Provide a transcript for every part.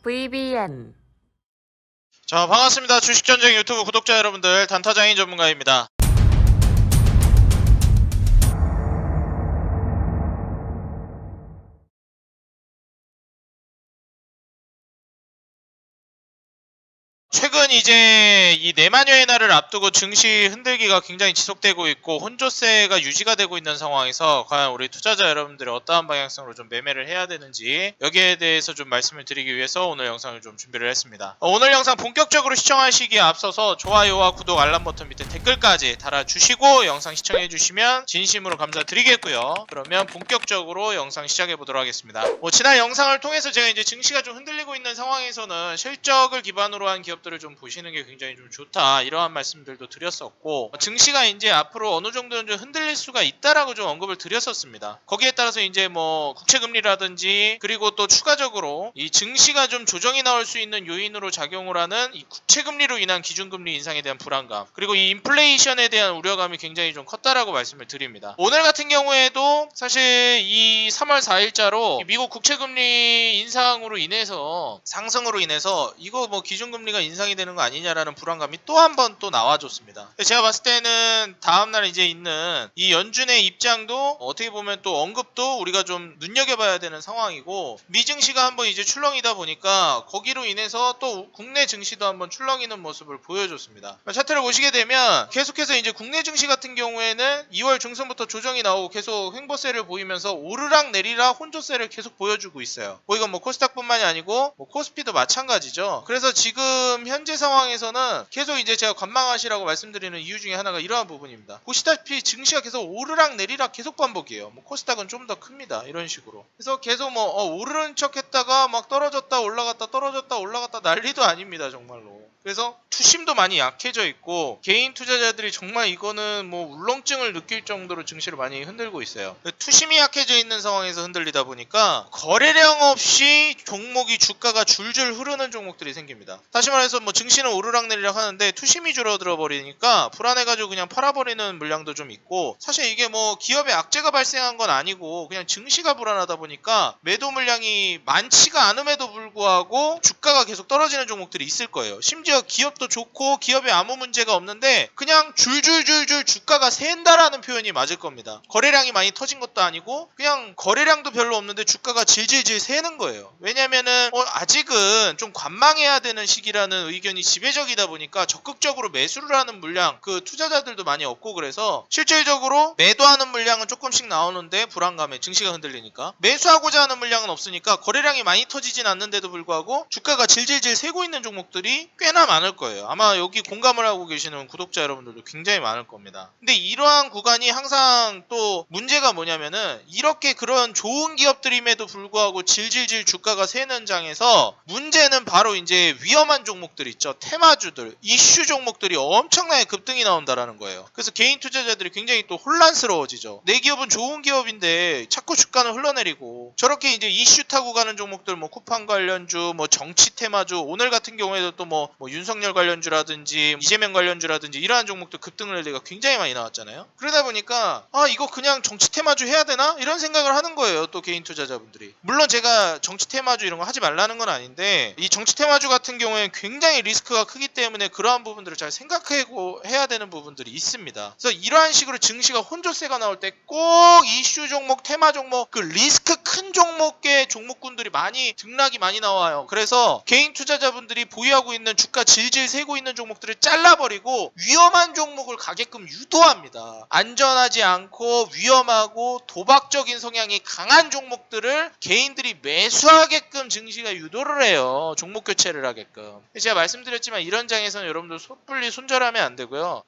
VBN. 자, 반갑습니다. 주식전쟁 유튜브 구독자 여러분들, 단타장인 전문가입니다. 최근 이제 이 내만여의 날을 앞두고 증시 흔들기가 굉장히 지속되고 있고 혼조세가 유지가 되고 있는 상황에서 과연 우리 투자자 여러분들이 어떠한 방향성으로 좀 매매를 해야 되는지 여기에 대해서 좀 말씀을 드리기 위해서 오늘 영상을 좀 준비를 했습니다. 오늘 영상 본격적으로 시청하시기에 앞서서 좋아요와 구독, 알람 버튼 밑에 댓글까지 달아주시고 영상 시청해주시면 진심으로 감사드리겠고요. 그러면 본격적으로 영상 시작해보도록 하겠습니다. 지난 영상을 통해서 제가 이제 증시가 좀 흔들리고 있는 상황에서는 실적을 기반으로 한 기업들을 좀 보시는 게 굉장히 좀 좋다, 이러한 말씀들도 드렸었고, 증시가 이제 앞으로 어느 정도는 좀 흔들릴 수가 있다라고 좀 언급을 드렸었습니다. 거기에 따라서 이제 뭐 국채금리라든지 그리고 또 추가적으로 이 증시가 좀 조정이 나올 수 있는 요인으로 작용을 하는 이 국채금리로 인한 기준금리 인상에 대한 불안감, 그리고 이 인플레이션에 대한 우려감이 굉장히 좀 컸다라고 말씀을 드립니다. 오늘 같은 경우에도 사실 이 3월 4일자로 미국 국채금리 인상으로 인해서 상승으로 인해서 이거 뭐 기준금리가 인상이 되는 거 아니냐라는 불안감이 또 한 번 또 나와줬습니다. 제가 봤을 때는 다음날 이제 있는 이 연준의 입장도 어떻게 보면 또 언급도 우리가 좀 눈여겨봐야 되는 상황이고, 미증시가 한번 이제 출렁이다 보니까 거기로 인해서 또 국내 증시도 한번 출렁이는 모습을 보여줬습니다. 차트를 보시게 되면 계속해서 이제 국내 증시 같은 경우에는 2월 중순부터 조정이 나오고 계속 횡보세를 보이면서 오르락 내리락 혼조세를 계속 보여주고 있어요. 이건 뭐 코스닥뿐만이 아니고 뭐 코스피도 마찬가지죠. 그래서 지금 현재 상황에서는 계속 이제 제가 관망하시라고 말씀드리는 이유 중에 하나가 이러한 부분입니다. 보시다시피 증시가 계속 오르락 내리락 계속 반복이에요. 뭐 코스닥은 좀 더 큽니다. 이런 식으로. 그래서 계속 뭐 오르는 척 했다가 막 떨어졌다 올라갔다 떨어졌다 올라갔다 난리도 아닙니다. 정말로. 그래서 투심도 많이 약해져 있고 개인 투자자들이 정말 이거는 뭐 울렁증을 느낄 정도로 증시를 많이 흔들고 있어요. 투심이 약해져 있는 상황에서 흔들리다 보니까 거래량 없이 종목이 주가가 줄줄 흐르는 종목들이 생깁니다. 다시 말해서 뭐 증시는 오르락내리락 하는데 투심이 줄어들어 버리니까 불안해가지고 그냥 팔아버리는 물량도 좀 있고, 사실 이게 뭐 기업의 악재가 발생한 건 아니고 그냥 증시가 불안하다 보니까 매도 물량이 많지가 않음에도 불구하고 주가가 계속 떨어지는 종목들이 있을 거예요. 심지어 기업도 좋고 기업에 아무 문제가 없는데 그냥 줄줄줄줄 주가가 샌다라는 표현이 맞을 겁니다. 거래량이 많이 터진 것도 아니고 그냥 거래량도 별로 없는데 주가가 질질질 새는 거예요. 왜냐면은 아직은 좀 관망해야 되는 시기라는 의견이 지배적이다 보니까 적극적으로 매수를 하는 물량, 그 투자자들도 많이 없고, 그래서 실질적으로 매도하는 물량은 조금씩 나오는데 불안감에 증시가 흔들리니까 매수하고자 하는 물량은 없으니까 거래량이 많이 터지진 않는데도 불구하고 주가가 질질질 새고 있는 종목들이 꽤나 많을 거예요. 아마 여기 공감을 하고 계시는 구독자 여러분들도 굉장히 많을 겁니다. 근데 이러한 구간이 항상 또 문제가 뭐냐면은 이렇게 그런 좋은 기업들임에도 불구하고 질질질 주가가 새는 장에서 문제는 바로 이제 위험한 종목들 있죠. 테마주들, 이슈 종목들이 엄청나게 급등이 나온다라는 거예요. 그래서 개인 투자자들이 굉장히 또 혼란스러워지죠. 내 기업은 좋은 기업인데 자꾸 주가는 흘러내리고, 저렇게 이제 이슈 타고 가는 종목들, 뭐 쿠팡 관련주, 뭐 정치 테마주, 오늘 같은 경우에도 또 뭐 윤석열 관련주라든지 이재명 관련주라든지 이러한 종목들 급등을 내가 굉장히 많이 나왔잖아요. 그러다 보니까 이거 그냥 정치 테마주 해야 되나? 이런 생각을 하는 거예요. 또 개인 투자자분들이. 물론 제가 정치 테마주 이런 거 하지 말라는 건 아닌데, 이 정치 테마주 같은 경우에는 굉장히 리스크가 크기 때문에 그러한 부분들을 잘 생각하고 해야 되는 부분들이 있습니다. 그래서 이러한 식으로 증시가 혼조세가 나올 때 꼭 이슈 종목, 테마 종목, 그 리스크 큰 종목의 종목군들이 많이 등락이 많이 나와요. 그래서 개인 투자자분들이 보유하고 있는 주가 질질 새고 있는 종목들을 잘라버리고 위험한 종목을 가게끔 유도합니다. 안전하지 않고 위험하고 도박적인 성향이 강한 종목들을 개인들이 매수하게끔 증시가 유도를 해요. 종목 교체를 하게끔. 제가 말씀드렸지만 이런 장에서는 여러분들 섣불리 손절하면 안 되고요.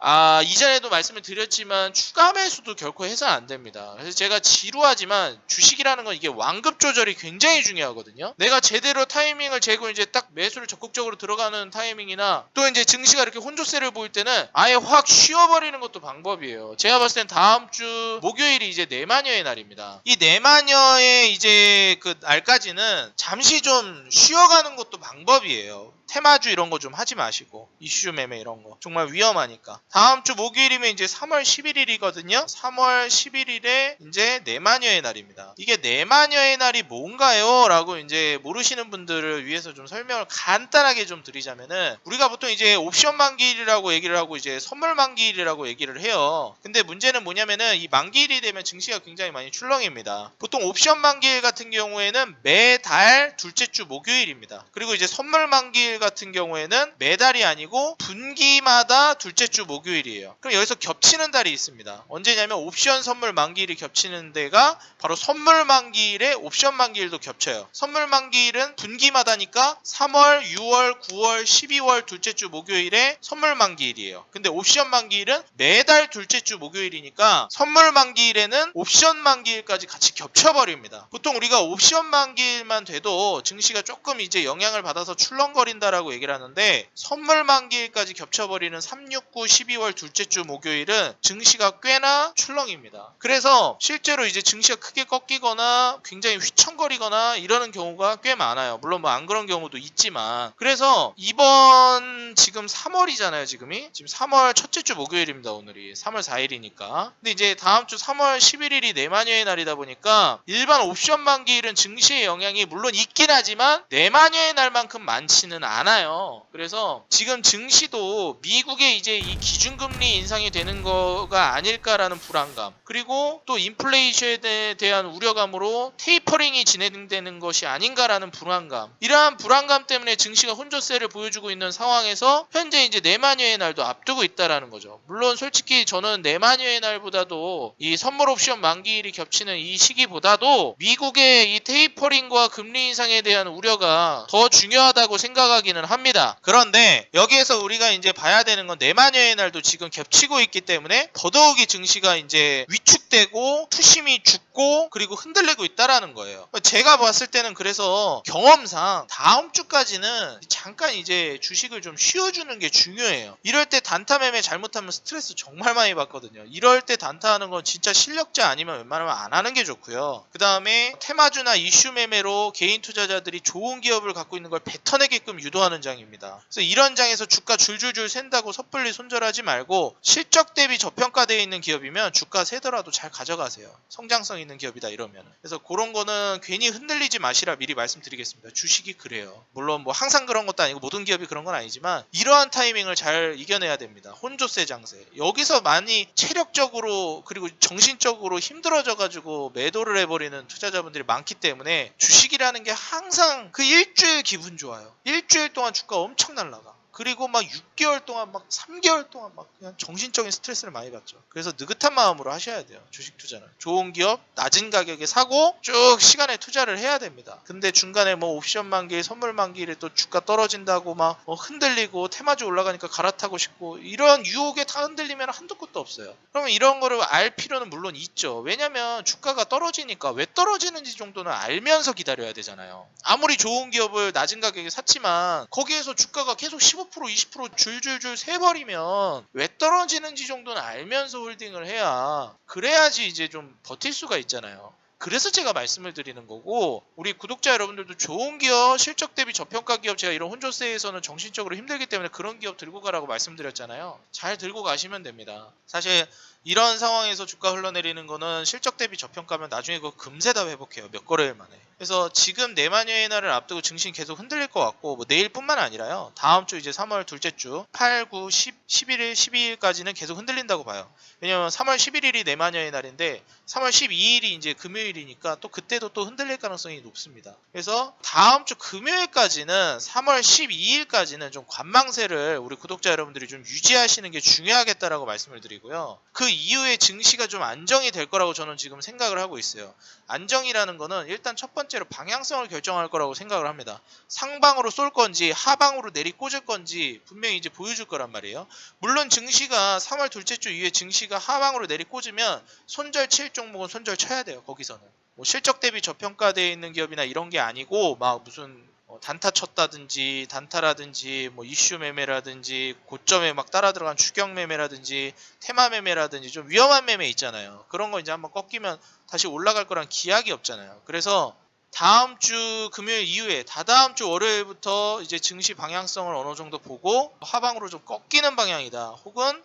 이전에도 말씀을 드렸지만 추가 매수도 결코 해서는 안 됩니다. 그래서 제가 지루하지만 주식이라는 건 이게 완급 조절이 굉장히 중요하거든요. 내가 제대로 타이밍을 재고 이제 딱 매수를 적극적으로 들어가는 타이밍이나 또 이제 증시가 이렇게 혼조세를 보일 때는 아예 확 쉬어버리는 것도 방법이에요. 제가 봤을 땐 다음 주 목요일이 이제 내마녀의 날입니다. 이 내마녀의 이제 그 날까지는 잠시 좀 쉬어가는 것도 방법이에요. 테마주 이런 거 좀 하지 마시고 이슈 매매 이런 거 정말 위험하니까. 다음 주 목요일이면 이제 3월 11일이거든요. 3월 11일에 이제 내마녀의 날입니다. 이게 내마녀의 날이 뭔가요? 라고 이제 모르시는 분들을 위해서 좀 설명을 간단하게 좀 드리자면은, 우리가 보통 이제 옵션 만기일이라고 얘기를 하고 이제 선물 만기일이라고 얘기를 해요. 근데 문제는 뭐냐면은 이 만기일이 되면 증시가 굉장히 많이 출렁입니다. 보통 옵션 만기일 같은 경우에는 매달 둘째 주 목요일입니다. 그리고 이제 선물 만기일 같은 경우에는 매달이 아니고 분기마다 둘째 주 목요일이에요. 그럼 여기서 겹치는 달이 있습니다. 언제냐면 옵션 선물 만기일이 겹치는 데가 바로 선물 만기일에 옵션 만기일도 겹쳐요. 선물 만기일은 분기마다니까 3월, 6월, 9월, 12월 둘째 주 목요일에 선물 만기일이에요. 근데 옵션 만기일은 매달 둘째 주 목요일이니까 선물 만기일에는 옵션 만기일까지 같이 겹쳐버립니다. 보통 우리가 옵션 만기일만 돼도 증시가 조금 이제 영향을 받아서 출렁거린다라고 얘기를 하는데, 선물 만기일까지 겹쳐버리는 3, 6, 9, 12월 둘째 주 목요일은 증시가 꽤나 출렁입니다. 그래서 실제로 이제 증시가 크게 꺾이거나 굉장히 휘청거리거나 이러는 경우가 꽤 많아요. 물론 뭐 안 그런 경우도 있지만. 그래서 이번 지금 3월이잖아요. 지금 3월 첫째 주 목요일입니다. 오늘이 3월 4일이니까. 근데 이제 다음 주 3월 11일이 내마녀의 날이다 보니까 일반 옵션 만기일은 증시의 영향이 물론 있긴 하지만 내마녀의 날만큼 많지는 않아요. 그래서 지금 증시도 미국의 이제 이 기준금리 인상이 되는 거가 아닐까라는 불안감, 그리고 또 인플레이션에 대한 우려감으로 테이퍼링이 진행되는 것이 아닌가라는 불안감, 이러한 불안감 때문에 증시가 혼조세를 보여주고 있는 상황에서 현재 이제 내마녀의 날도 앞두고 있다라는 거죠. 물론 솔직히 저는 내마녀의 날보다도 이 선물 옵션 만기일이 겹치는 이 시기보다도 미국의 이 테이퍼링과 금리 인상에 대한 우려가 더 중요하다고 생각하기는 합니다. 그런데 여기에서 우리가 이제 봐야 되는 건 내마녀의 날도 지금 겹치고 있기 때문에 더더욱이 증시가 이제 위축되고 투심이 죽고 그리고 흔들리고 있다라는 거예요. 제가 봤을 때는 그래서 경험상 다음 주까지는 잠깐 이제 주식을 좀 쉬어주는 게 중요해요. 이럴 때 단타 매매 잘못하면 스트레스 정말 많이 받거든요. 이럴 때 단타하는 건 진짜 실력자 아니면 웬만하면 안 하는 게 좋고요. 그 다음에 테마주나 이슈 매매로 개인 투자자들이 좋은 기업을 갖고 있는 걸 뱉어내게끔 유도하는 장입니다. 그래서 이런 장에서 주가 줄줄줄 샌다고 섣불리 손절하지 말고 실적 대비 저평가되어 있는 기업이면 주가 세더라도 잘 가져가세요. 성장성 있는 기업이다 이러면. 그래서 그런 거는 괜히 흔들리지 마시라 미리 말씀드리겠습니다. 주식이 그래요. 물론 뭐 항상 그런 것도 아니고 모든 기업이 그런 건 아니지만 이러한 타이밍을 잘 이겨내야 됩니다. 혼조세 장세. 여기서 많이 체력적으로 그리고 정신적으로 힘들어져가지고 매도를 해버리는 투자자분들이 많기 때문에 주식이라는 게 항상 그 일주일 기분 좋아요. 일주일 동안 주가 엄청 날라가. 그리고 막 6개월 동안 막 3개월 동안 막 그냥 정신적인 스트레스를 많이 받죠. 그래서 느긋한 마음으로 하셔야 돼요. 주식 투자는. 좋은 기업 낮은 가격에 사고 쭉 시간에 투자를 해야 됩니다. 근데 중간에 뭐 옵션 만기, 선물 만기에 또 주가 떨어진다고 막 흔들리고 테마주 올라가니까 갈아타고 싶고 이런 유혹에 다 흔들리면 한도 끝도 없어요. 그러면 이런 거를 알 필요는 물론 있죠. 왜냐면 주가가 떨어지니까 왜 떨어지는지 정도는 알면서 기다려야 되잖아요. 아무리 좋은 기업을 낮은 가격에 샀지만 거기에서 주가가 계속 15% 20% 줄줄줄 세버리면 왜 떨어지는지 정도는 알면서 홀딩을 해야 그래야지 이제 좀 버틸 수가 있잖아요. 그래서 제가 말씀을 드리는 거고, 우리 구독자 여러분들도 좋은 기업, 실적 대비 저평가 기업, 제가 이런 혼조세에서는 정신적으로 힘들기 때문에 그런 기업 들고 가라고 말씀드렸잖아요. 잘 들고 가시면 됩니다. 사실 이런 상황에서 주가 흘러내리는 거는 실적 대비 저평가면 나중에 그거 금세 다 회복해요. 몇 거래일 만에. 그래서 지금 내마녀의 날을 앞두고 증시 계속 흔들릴 것 같고, 뭐 내일뿐만 아니라요. 다음 주 이제 3월 둘째 주 8, 9, 10, 11일, 12일까지는 계속 흔들린다고 봐요. 왜냐면 3월 11일이 내마녀의 날인데 3월 12일이 이제 금요일이니까 또 그때도 또 흔들릴 가능성이 높습니다. 그래서 다음 주 금요일까지는 3월 12일까지는 좀 관망세를 우리 구독자 여러분들이 좀 유지하시는 게 중요하겠다라고 말씀을 드리고요. 그 이후에 증시가 좀 안정이 될 거라고 저는 지금 생각을 하고 있어요. 안정이라는 거는 일단 첫 번째로 방향성을 결정할 거라고 생각을 합니다. 상방으로 쏠 건지 하방으로 내리꽂을 건지 분명히 이제 보여줄 거란 말이에요. 물론 증시가 3월 둘째 주 이후에 증시가 하방으로 내리꽂으면 손절 칠 종목은 손절 쳐야 돼요. 거기서는 뭐 실적 대비 저평가되어 있는 기업이나 이런 게 아니고 막 무슨 단타 쳤다든지 단타라든지 뭐 이슈 매매라든지 고점에 막 따라 들어간 추격 매매라든지 테마 매매라든지 좀 위험한 매매 있잖아요. 그런 거 이제 한번 꺾이면 다시 올라갈 거란 기약이 없잖아요. 그래서 다음 주 금요일 이후에 다다음 주 월요일부터 이제 증시 방향성을 어느 정도 보고 하방으로 좀 꺾이는 방향이다. 혹은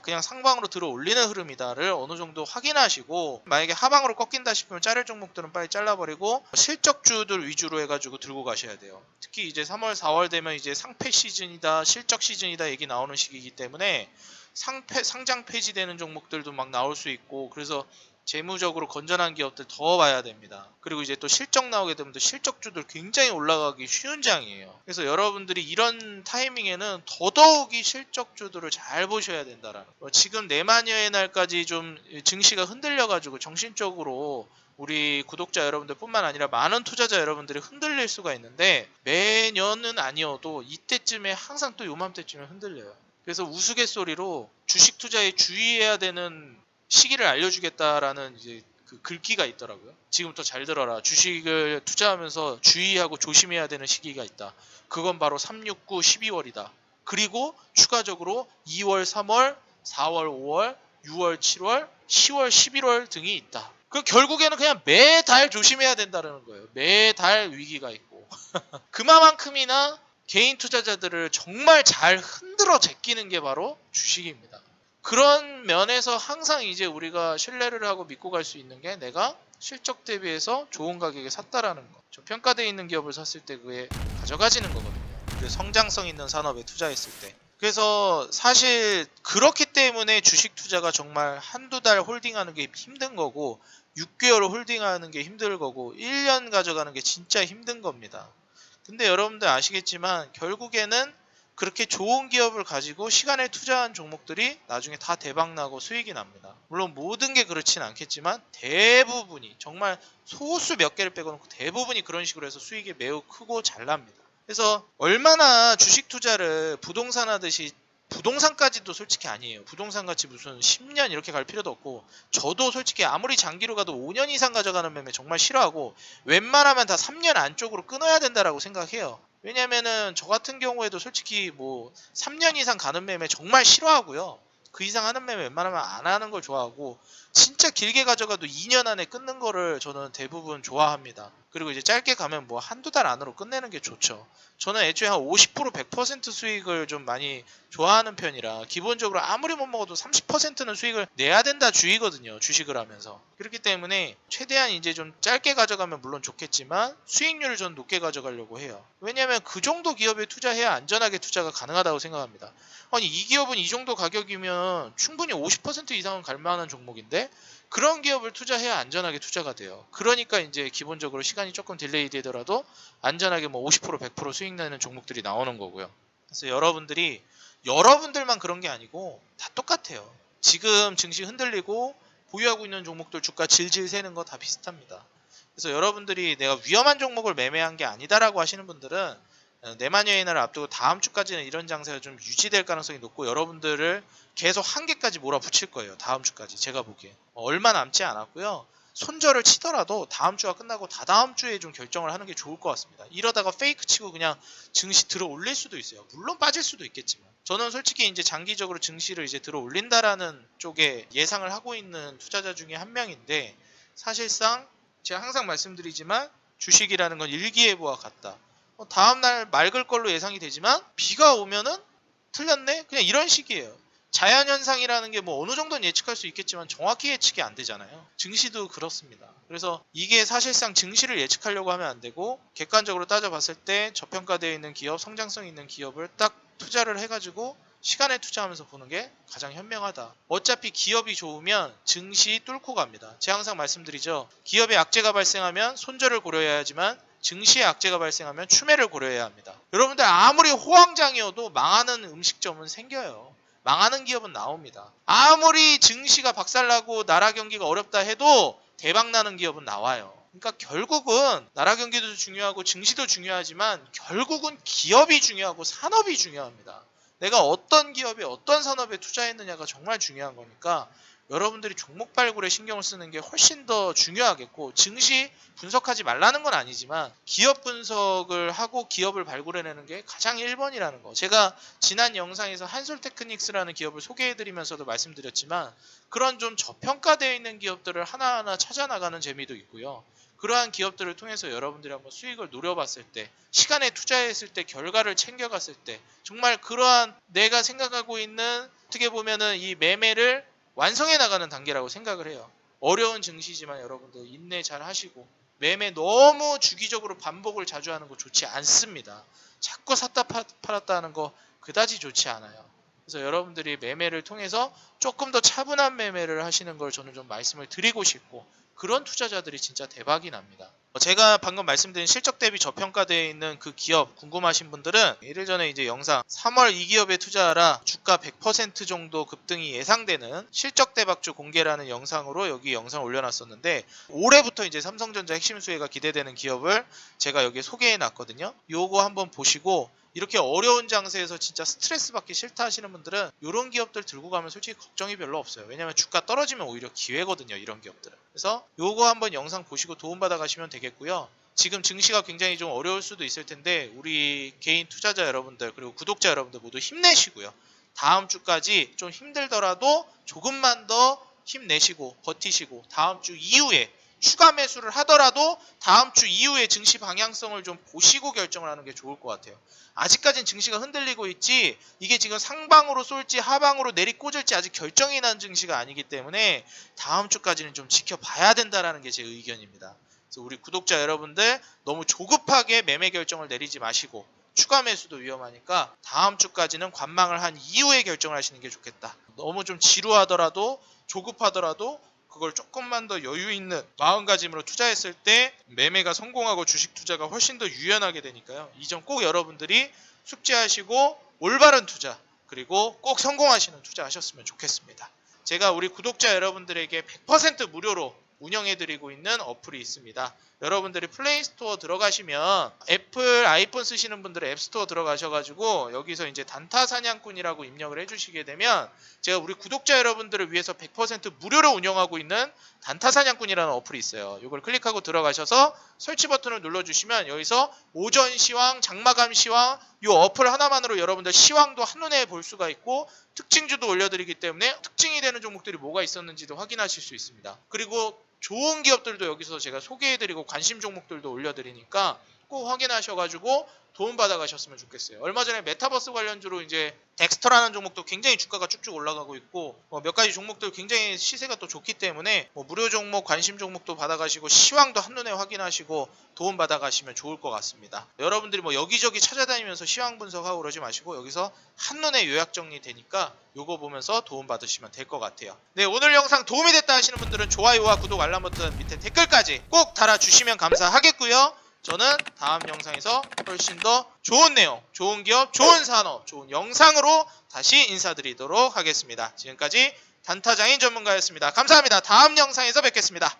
그냥 상방으로 들어 올리는 흐름이다를 어느 정도 확인하시고, 만약에 하방으로 꺾인다 싶으면 자를 종목들은 빨리 잘라버리고 실적주들 위주로 해가지고 들고 가셔야 돼요. 특히 이제 3월 4월 되면 이제 상패 시즌이다, 실적 시즌이다 얘기 나오는 시기이기 때문에 상장 폐지되는 종목들도 막 나올 수 있고, 그래서 재무적으로 건전한 기업들 더 봐야 됩니다. 그리고 이제 또 실적 나오게 되면 또 실적주들 굉장히 올라가기 쉬운 장이에요. 그래서 여러분들이 이런 타이밍에는 더더욱이 실적주들을 잘 보셔야 된다라는 거. 지금 내마녀의 날까지 좀 증시가 흔들려가지고 정신적으로 우리 구독자 여러분들 뿐만 아니라 많은 투자자 여러분들이 흔들릴 수가 있는데, 매년은 아니어도 이때쯤에 항상 또 요맘때쯤에 흔들려요. 그래서 우스갯소리로 주식 투자에 주의해야 되는 시기를 알려주겠다라는 이제 그 글귀가 있더라고요. 지금부터 잘 들어라. 주식을 투자하면서 주의하고 조심해야 되는 시기가 있다. 그건 바로 3, 6, 9, 12월이다. 그리고 추가적으로 2월, 3월, 4월, 5월, 6월, 7월, 10월, 11월 등이 있다. 그 결국에는 그냥 매달 조심해야 된다는 거예요. 매달 위기가 있고. 그만큼이나 개인 투자자들을 정말 잘 흔들어 제끼는 게 바로 주식입니다. 그런 면에서 항상 이제 우리가 신뢰를 하고 믿고 갈 수 있는 게, 내가 실적 대비해서 좋은 가격에 샀다라는 거. 저평가되어 있는 기업을 샀을 때 그게 가져가지는 거거든요. 그 성장성 있는 산업에 투자했을 때. 그래서 사실 그렇기 때문에 주식 투자가 정말 한두 달 홀딩하는 게 힘든 거고, 6개월 홀딩하는 게 힘들 거고, 1년 가져가는 게 진짜 힘든 겁니다. 근데 여러분들 아시겠지만 결국에는 그렇게 좋은 기업을 가지고 시간을 투자한 종목들이 나중에 다 대박나고 수익이 납니다. 물론 모든 게 그렇진 않겠지만 대부분이, 정말 소수 몇 개를 빼고는 대부분이 그런 식으로 해서 수익이 매우 크고 잘 납니다. 그래서 얼마나 주식 투자를 부동산 하듯이, 부동산까지도 솔직히 아니에요. 부동산 같이 무슨 10년 이렇게 갈 필요도 없고, 저도 솔직히 아무리 장기로 가도 5년 이상 가져가는 매매 정말 싫어하고, 웬만하면 다 3년 안쪽으로 끊어야 된다라고 생각해요. 왜냐면은 저 같은 경우에도 솔직히 뭐 3년 이상 가는 매매 정말 싫어하고요. 그 이상 하는 매매 웬만하면 안 하는 걸 좋아하고, 진짜 길게 가져가도 2년 안에 끊는 거를 저는 대부분 좋아합니다. 그리고 이제 짧게 가면 뭐 한두 달 안으로 끝내는 게 좋죠. 저는 애초에 한 50% 100% 수익을 좀 많이 좋아하는 편이라, 기본적으로 아무리 못 먹어도 30%는 수익을 내야 된다 주의거든요. 주식을 하면서. 그렇기 때문에 최대한 이제 좀 짧게 가져가면 물론 좋겠지만 수익률을 좀 높게 가져가려고 해요. 왜냐면 그 정도 기업에 투자해야 안전하게 투자가 가능하다고 생각합니다. 아니, 이 기업은 이 정도 가격이면 충분히 50% 이상은 갈 만한 종목인데, 그런 기업을 투자해야 안전하게 투자가 돼요. 그러니까 이제 기본적으로 시간이 조금 딜레이 되더라도 안전하게 뭐 50% 100% 수익 나는 종목들이 나오는 거고요. 그래서 여러분들만 그런 게 아니고 다 똑같아요. 지금 증시 흔들리고 보유하고 있는 종목들 주가 질질 새는 거 다 비슷합니다. 그래서 여러분들이 내가 위험한 종목을 매매한 게 아니다라고 하시는 분들은 내마녀의 날을 앞두고 다음 주까지는 이런 장세가 좀 유지될 가능성이 높고, 여러분들을 계속 한계까지 몰아붙일 거예요. 다음 주까지 제가 보기엔 얼마 남지 않았고요. 손절을 치더라도 다음 주가 끝나고 다다음 주에 좀 결정을 하는 게 좋을 것 같습니다. 이러다가 페이크 치고 그냥 증시 들어 올릴 수도 있어요. 물론 빠질 수도 있겠지만, 저는 솔직히 이제 장기적으로 증시를 이제 들어 올린다라는 쪽에 예상을 하고 있는 투자자 중에 한 명인데, 사실상 제가 항상 말씀드리지만 주식이라는 건 일기예보와 같다. 다음날 맑을 걸로 예상이 되지만 비가 오면은 틀렸네? 그냥 이런 식이에요. 자연현상이라는 게 뭐 어느 정도는 예측할 수 있겠지만 정확히 예측이 안 되잖아요. 증시도 그렇습니다. 그래서 이게 사실상 증시를 예측하려고 하면 안 되고, 객관적으로 따져봤을 때 저평가되어 있는 기업, 성장성 있는 기업을 딱 투자를 해가지고 시간에 투자하면서 보는 게 가장 현명하다. 어차피 기업이 좋으면 증시 뚫고 갑니다. 제가 항상 말씀드리죠. 기업에 악재가 발생하면 손절을 고려해야 하지만 증시에 악재가 발생하면 추매를 고려해야 합니다. 여러분들 아무리 호황장이어도 망하는 음식점은 생겨요. 망하는 기업은 나옵니다. 아무리 증시가 박살나고 나라 경기가 어렵다 해도 대박나는 기업은 나와요. 그러니까 결국은 나라 경기도 중요하고 증시도 중요하지만 결국은 기업이 중요하고 산업이 중요합니다. 내가 어떤 기업에 어떤 산업에 투자했느냐가 정말 중요한 거니까 여러분들이 종목 발굴에 신경을 쓰는 게 훨씬 더 중요하겠고, 증시 분석하지 말라는 건 아니지만 기업 분석을 하고 기업을 발굴해내는 게 가장 1번이라는 거. 제가 지난 영상에서 한솔테크닉스라는 기업을 소개해드리면서도 말씀드렸지만, 그런 좀 저평가되어 있는 기업들을 하나하나 찾아나가는 재미도 있고요. 그러한 기업들을 통해서 여러분들이 한번 수익을 노려봤을 때, 시간에 투자했을 때 결과를 챙겨갔을 때 정말 그러한 내가 생각하고 있는 어떻게 보면은 이 매매를 완성해 나가는 단계라고 생각을 해요. 어려운 증시지만 여러분들 인내 잘 하시고 매매 너무 주기적으로 반복을 자주 하는 거 좋지 않습니다. 자꾸 샀다 팔았다 하는 거 그다지 좋지 않아요. 그래서 여러분들이 매매를 통해서 조금 더 차분한 매매를 하시는 걸 저는 좀 말씀을 드리고 싶고, 그런 투자자들이 진짜 대박이 납니다. 제가 방금 말씀드린 실적 대비 저평가되어 있는 그 기업 궁금하신 분들은 일일 전에 이제 영상 3월 이 기업에 투자하라 주가 100% 정도 급등이 예상되는 실적 대박주 공개라는 영상으로 여기 영상을 올려놨었는데, 올해부터 이제 삼성전자 핵심 수혜가 기대되는 기업을 제가 여기에 소개해 놨거든요. 요거 한번 보시고, 이렇게 어려운 장세에서 진짜 스트레스 받기 싫다 하시는 분들은 이런 기업들 들고 가면 솔직히 걱정이 별로 없어요. 왜냐면 주가 떨어지면 오히려 기회거든요, 이런 기업들은. 그래서 요거 한번 영상 보시고 도움받아 가시면 되겠고요. 지금 증시가 굉장히 좀 어려울 수도 있을 텐데 우리 개인 투자자 여러분들 그리고 구독자 여러분들 모두 힘내시고요. 다음 주까지 좀 힘들더라도 조금만 더 힘내시고 버티시고 다음 주 이후에 추가 매수를 하더라도 다음 주 이후에 증시 방향성을 좀 보시고 결정을 하는 게 좋을 것 같아요. 아직까지는 증시가 흔들리고 있지 이게 지금 상방으로 쏠지 하방으로 내리꽂을지 아직 결정이 난 증시가 아니기 때문에 다음 주까지는 좀 지켜봐야 된다라는 게 제 의견입니다. 그래서 우리 구독자 여러분들 너무 조급하게 매매 결정을 내리지 마시고, 추가 매수도 위험하니까 다음 주까지는 관망을 한 이후에 결정을 하시는 게 좋겠다. 너무 좀 지루하더라도 조급하더라도 그걸 조금만 더 여유 있는 마음가짐으로 투자했을 때 매매가 성공하고 주식 투자가 훨씬 더 유연하게 되니까요. 이 점 꼭 여러분들이 숙지하시고 올바른 투자 그리고 꼭 성공하시는 투자 하셨으면 좋겠습니다. 제가 우리 구독자 여러분들에게 100% 무료로 운영해드리고 있는 어플이 있습니다. 여러분들이 플레이스토어 들어가시면 애플 아이폰 쓰시는 분들은 앱스토어 들어가셔가지고 여기서 이제 단타 사냥꾼이라고 입력을 해주시게 되면 제가 우리 구독자 여러분들을 위해서 100% 무료로 운영하고 있는 단타 사냥꾼이라는 어플이 있어요. 이걸 클릭하고 들어가셔서 설치 버튼을 눌러주시면 여기서 오전 시황, 장마감 시황 이 어플 하나만으로 여러분들 시황도 한눈에 볼 수가 있고 특징주도 올려드리기 때문에 특징이 되는 종목들이 뭐가 있었는지도 확인하실 수 있습니다. 그리고 좋은 기업들도 여기서 제가 소개해드리고 관심 종목들도 올려드리니까 꼭 확인하셔가지고 도움받아 가셨으면 좋겠어요. 얼마 전에 메타버스 관련주로 이제 덱스터라는 종목도 굉장히 주가가 쭉쭉 올라가고 있고 몇 가지 종목들 굉장히 시세가 또 좋기 때문에 무료 종목, 관심 종목도 받아가시고 시황도 한눈에 확인하시고 도움받아 가시면 좋을 것 같습니다. 여러분들이 여기저기 찾아다니면서 시황 분석하고 그러지 마시고 여기서 한눈에 요약 정리되니까 요거 보면서 도움받으시면 될 것 같아요. 네, 오늘 영상 도움이 됐다 하시는 분들은 좋아요와 구독, 알람 버튼 밑에 댓글까지 꼭 달아주시면 감사하겠고요. 저는 다음 영상에서 훨씬 더 좋은 내용, 좋은 기업, 좋은 산업, 좋은 영상으로 다시 인사드리도록 하겠습니다. 지금까지 단타장인 전문가였습니다. 감사합니다. 다음 영상에서 뵙겠습니다.